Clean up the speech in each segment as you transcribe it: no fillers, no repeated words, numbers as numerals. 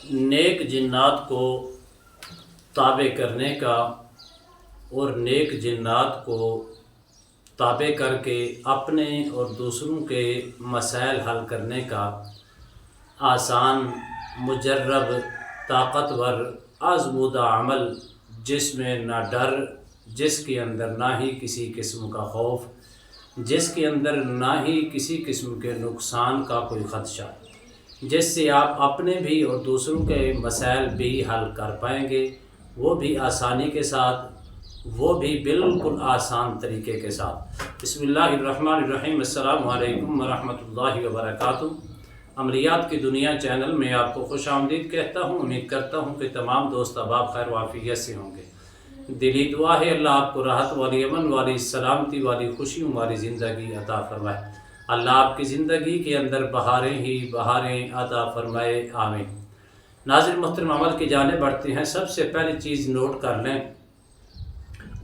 नेक जिन्नात को ताबे करने का और नेक जिन्नात को ताबे करके अपने और दूसरों के मसाइल हल करने का आसान, मुजर्रब, ताकतवर, आज़मूदा अमल जिसमें ना डर, जिसके अंदर ना ही किसी किस्म का खौफ, जिसके अंदर ना ही किसी किस्म के नुकसान का कोई ख़दशा, जिससे आप अपने भी और दूसरों के मसाइल भी हल कर पाएंगे, वो भी आसानी के साथ, वो भी बिल्कुल आसान तरीके के साथ। बिस्मिल्लाहिर्रहमानिर्रहीम। अस्सलामु अलैकुम वरहमतुल्लाहि वबरकातुहू। अमलियात की दुनिया चैनल में आपको खुश आमदीद कहता हूँ। उम्मीद करता हूँ कि तमाम दोस्त अहबाब खैर वाफियत से होंगे। दिली दुआ है अल्लाह आपको राहत वाली, अमन वाली, सलामती वाली, खुशियों वाली ज़िंदगी अता फरमाए। अल्लाह आपकी ज़िंदगी के अंदर बहारें ही बहारें अता फरमाए, आमीन। नाज़िर मोहतरम, अमल की जाने बढ़ते हैं। सबसे पहली चीज़ नोट कर लें,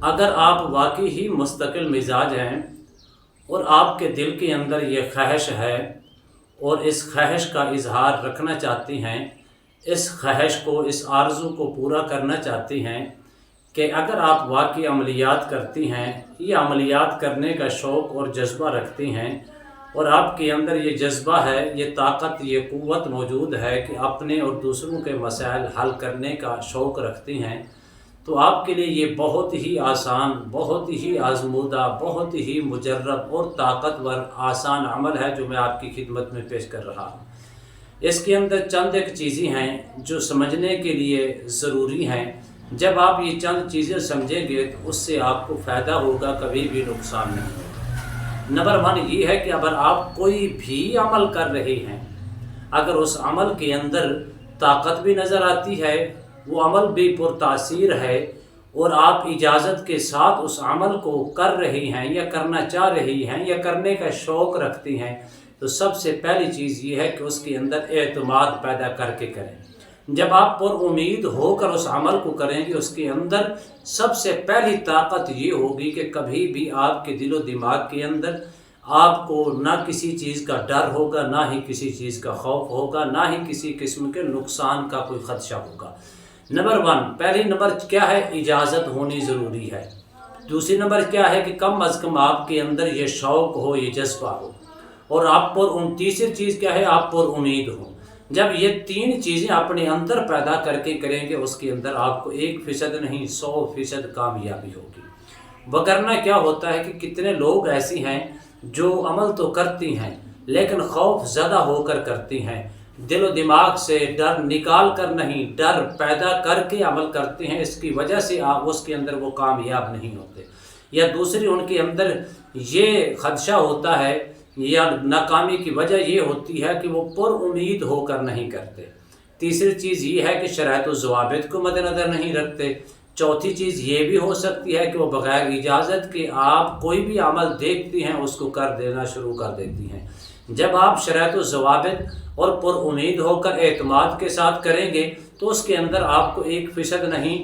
अगर आप वाकई ही मुस्तकिल मिजाज हैं और आपके दिल के अंदर ये ख्वाहिश है और इस ख्वाहिश का इजहार रखना चाहती हैं, इस ख्वाहिश को, इस आरज़ू को पूरा करना चाहती हैं कि अगर आप वाकई अमलियात करती हैं, ये अमलियात करने का शौक़ और जज्बा रखती हैं और आपके अंदर ये जज्बा है, ये ताकत, ये क़ुव्वत मौजूद है कि अपने और दूसरों के मसाइल हल करने का शौक़ रखती हैं, तो आपके लिए ये बहुत ही आसान, बहुत ही आज़मूदा, बहुत ही मुजर्रब और ताकतवर आसान अमल है जो मैं आपकी खिदमत में पेश कर रहा हूँ। इसके अंदर चंद एक चीज़ें हैं जो समझने के लिए ज़रूरी हैं। जब आप ये चंद चीज़ें समझेंगे तो उससे आपको फ़ायदा होगा, कभी भी नुकसान नहीं होगा। नंबर 1 ये है कि अगर आप कोई भी अमल कर रहे हैं, अगर उस अमल के अंदर ताकत भी नज़र आती है, वो अमल भी पुरतासीर है और आप इजाज़त के साथ उस अमल को कर रही हैं या करना चाह रही हैं या करने का शौक़ रखती हैं, तो सबसे पहली चीज़ ये है कि उसके अंदर एतमाद पैदा करके करें। जब आप पुरुम्मीद होकर उस अमल को करेंगे, उसके अंदर सबसे पहली ताकत ये होगी कि कभी भी आपके दिलो दिमाग के अंदर आपको ना किसी चीज़ का डर होगा, ना ही किसी चीज़ का खौफ होगा, ना ही किसी किस्म के नुकसान का कोई ख़दशा होगा। नंबर 1, पहली नंबर क्या है, इजाज़त होनी ज़रूरी है। दूसरी नंबर क्या है कि कम अज़ कम आपके अंदर ये शौक़ हो, ये जज्बा हो, और आप पर तीसरी चीज़ क्या है, आप पर उम्मीद हो। जब ये 3 चीज़ें अपने अंदर पैदा करके करेंगे, उसके अंदर आपको 1% नहीं 100% कामयाबी होगी। वगरना क्या होता है कि कितने लोग ऐसी हैं जो अमल तो करती हैं लेकिन खौफ ज़्यादा होकर करती हैं, दिलो दिमाग से डर निकाल कर नहीं, डर पैदा करके अमल करते हैं। इसकी वजह से आप उसके अंदर वो कामयाब नहीं होते, या दूसरी उनके अंदर ये खदशा होता है या नाकामी की वजह ये होती है कि वो पुरुम्मीद होकर नहीं करते। तीसरी चीज़ ये है कि शराइत व ज़वाबित को मद्देनज़र नहीं रखते। चौथी चीज़ ये भी हो सकती है कि वो बग़ैर इजाज़त के आप कोई भी अमल देखती हैं उसको कर देना शुरू कर देती हैं। जब आप शराइत व ज़वाबित और पुरुम्मीद होकर एतमाद के साथ करेंगे तो उसके अंदर आपको 1% नहीं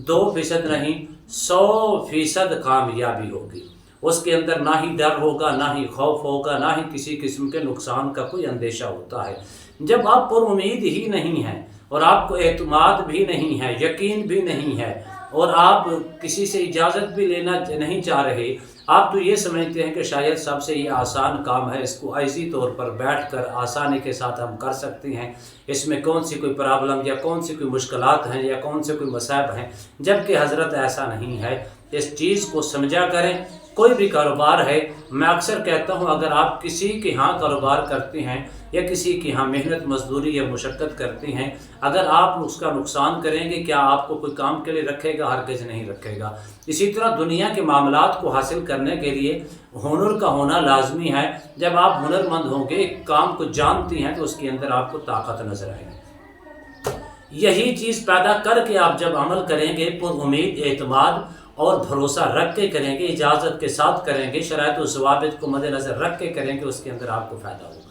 2% नहीं 100% कामयाबी होगी। उसके अंदर ना ही डर होगा, ना ही खौफ होगा, ना ही किसी किस्म के नुकसान का कोई अंदेशा होता है। जब आप पुरुम्मीद ही नहीं हैं और आपको एतमाद भी नहीं है, यकीन भी नहीं है और आप किसी से इजाज़त भी लेना नहीं चाह रहे, आप तो ये समझते हैं कि शायद सबसे ये आसान काम है, इसको ऐसी तौर पर बैठकर आसानी के साथ हम कर सकते हैं, इसमें कौन सी कोई प्रॉब्लम या कौन सी कोई मुश्किलात हैं या कौन से कोई मसाइब हैं, जबकि हज़रत ऐसा नहीं है। इस चीज़ को समझा करें। कोई भी कारोबार है, मैं अक्सर कहता हूँ, अगर आप किसी के यहाँ कारोबार करते हैं या किसी के यहाँ मेहनत मजदूरी या मुशक्क़त करते हैं, अगर आप उसका नुकसान करेंगे, क्या आपको कोई काम के लिए रखेगा? हरगिज़ नहीं रखेगा। इसी तरह दुनिया के मामलात को हासिल करने के लिए हुनर का होना लाजमी है। जब आप हुनरमंद होंगे, एक काम को जानती हैं, तो उसके अंदर आपको ताकत नज़र आएगी। यही चीज़ पैदा करके आप जब अमल करेंगे, पुरुम्मीद, एतमाद और भरोसा रख के करेंगे, इजाज़त के साथ करेंगे, शराइत व ज़वाबित को मद्देनज़र रख के करेंगे, उसके अंदर आपको फ़ायदा होगा।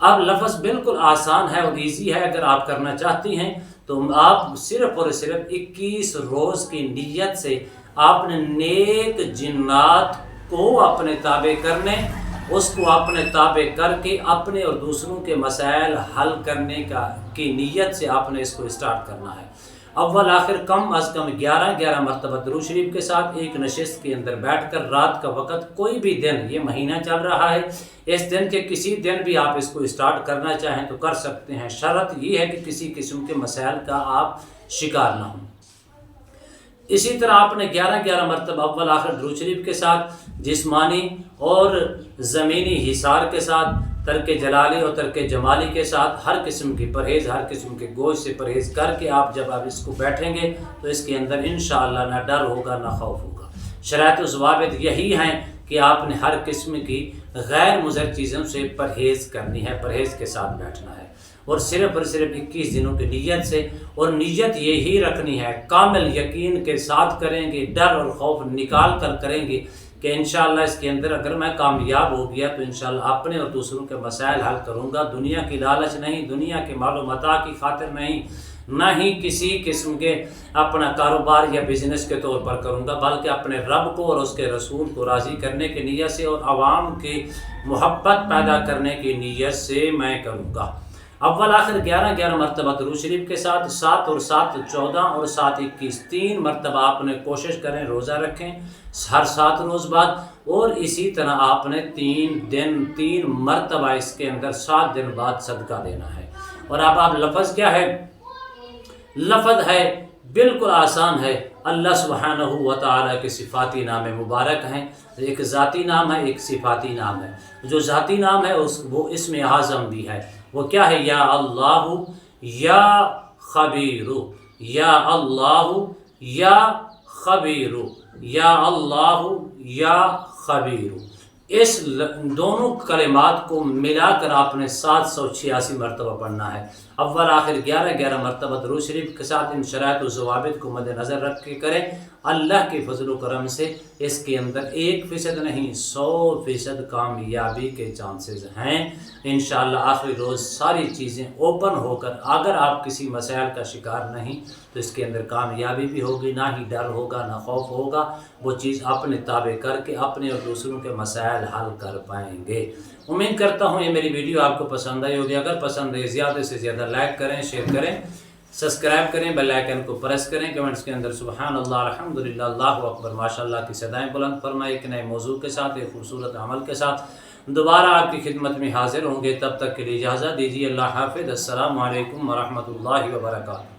अब लफ्ज़ बिल्कुल आसान है और ईजी है। अगर आप करना चाहती हैं तो आप सिर्फ़ और सिर्फ 21 रोज़ की नीयत से आपने नेक जिन्नात को अपने ताबे करने اس کو اپنے تابع کر کے اپنے اور دوسروں کے مسائل حل کرنے کی نیت سے آپ نے اس کو اسٹارٹ کرنا ہے۔ اول آخر کم از کم 11 مرتبہ درود شریف کے ساتھ ایک نشست کے اندر بیٹھ کر رات کا وقت کوئی بھی دن، یہ مہینہ چل رہا ہے، اس دن کے کسی دن بھی آپ اس کو اسٹارٹ کرنا چاہیں تو کر سکتے ہیں، شرط یہ ہے کہ کسی قسم کے مسائل کا آپ شکار نہ ہوں۔ اسی طرح آپ نے 11 مرتبہ اول آخر درود شریف کے ساتھ جسمانی اور زمینی حصار کے ساتھ، ترک جلالی اور ترک جمالی کے ساتھ ہر قسم کی پرہیز، ہر قسم کے گوشت سے پرہیز کر کے آپ جب آپ اس کو بیٹھیں گے تو اس کے اندر انشاءاللہ نہ ڈر ہوگا نہ خوف ہوگا۔ شرائط و ضوابط یہی ہیں کہ آپ نے ہر قسم کی غیر مضر چیزوں سے پرہیز کرنی ہے، پرہیز کے ساتھ بیٹھنا ہے، اور صرف 21 دنوں کی نیت سے، اور نیت یہی رکھنی ہے، کامل یقین کے ساتھ کریں گے، ڈر اور خوف نکال کر کریں گے کہ انشاءاللہ اس کے اندر اگر میں کامیاب ہو گیا تو انشاءاللہ اپنے اور دوسروں کے مسائل حل کروں گا، دنیا کی لالچ نہیں، دنیا کے مال و متاع کی خاطر نہیں، نہ ہی کسی قسم کے اپنا کاروبار یا بزنس کے طور پر کروں گا، بلکہ اپنے رب کو اور اس کے رسول کو راضی کرنے کی نیت سے اور عوام کی محبت پیدا کرنے کی نیت سے میں کروں گا۔ اول آخر 11 مرتبہ درود شریف کے ساتھ 7 اور 7 14 اور 7 21 3 مرتبہ آپ نے کوشش کریں روزہ رکھیں ہر 7 روز بعد، اور اسی طرح آپ نے 3 مرتبہ اس کے اندر 7 دن بعد صدقہ دینا ہے۔ اور اب آپ لفظ کیا ہے؟ لفظ ہے بالکل آسان ہے، اللہ سبحانہ و تعالیٰ کے صفاتی نام مبارک ہیں، ایک ذاتی نام ہے، ایک صفاتی نام ہے۔ جو ذاتی نام ہے وہ اسم اعظم بھی ہے، وہ کیا ہے؟ یا اللہ یا خبیر، یا اللہ یا خبیر، یا اللہ یا خبیر۔ اس دونوں کلمات کو ملا کر آپ نے 786 مرتبہ پڑھنا ہے۔ اول آخر 11 مرتبہ درود شریف کے ساتھ ان شرائط و ضوابط کو مد نظر رکھ کے کریں، اللہ کے فضل و کرم سے اس کے اندر 1% نہیں 100% کامیابی کے چانسز ہیں۔ انشاءاللہ آخری روز ساری چیزیں اوپن ہو کر، اگر آپ کسی مسائل کا شکار نہیں تو اس کے اندر کامیابی بھی ہوگی، نہ ہی ڈر ہوگا نہ خوف ہوگا، وہ چیز اپنے تابع کر کے اپنے اور دوسروں کے مسائل حل کر پائیں گے۔ امید کرتا ہوں یہ میری ویڈیو آپ کو پسند آئی ہوگی، اگر پسند ہے زیادہ سے زیادہ لائک کریں، شیئر کریں، سبسکرائب کریں، بیل آئیکن کو پریس کریں، کمنٹس کے اندر سبحان اللہ، الحمدللہ، اللہ اکبر، ماشاءاللہ کی صدائیں بلند فرمائے۔ ایک نئے موضوع کے ساتھ، ایک خوبصورت عمل کے ساتھ دوبارہ آپ کی خدمت میں حاضر ہوں گے، تب تک کے لیے اجازت دیجیے، اللہ حافظ، السلام علیکم ورحمۃ اللہ وبرکاتہ۔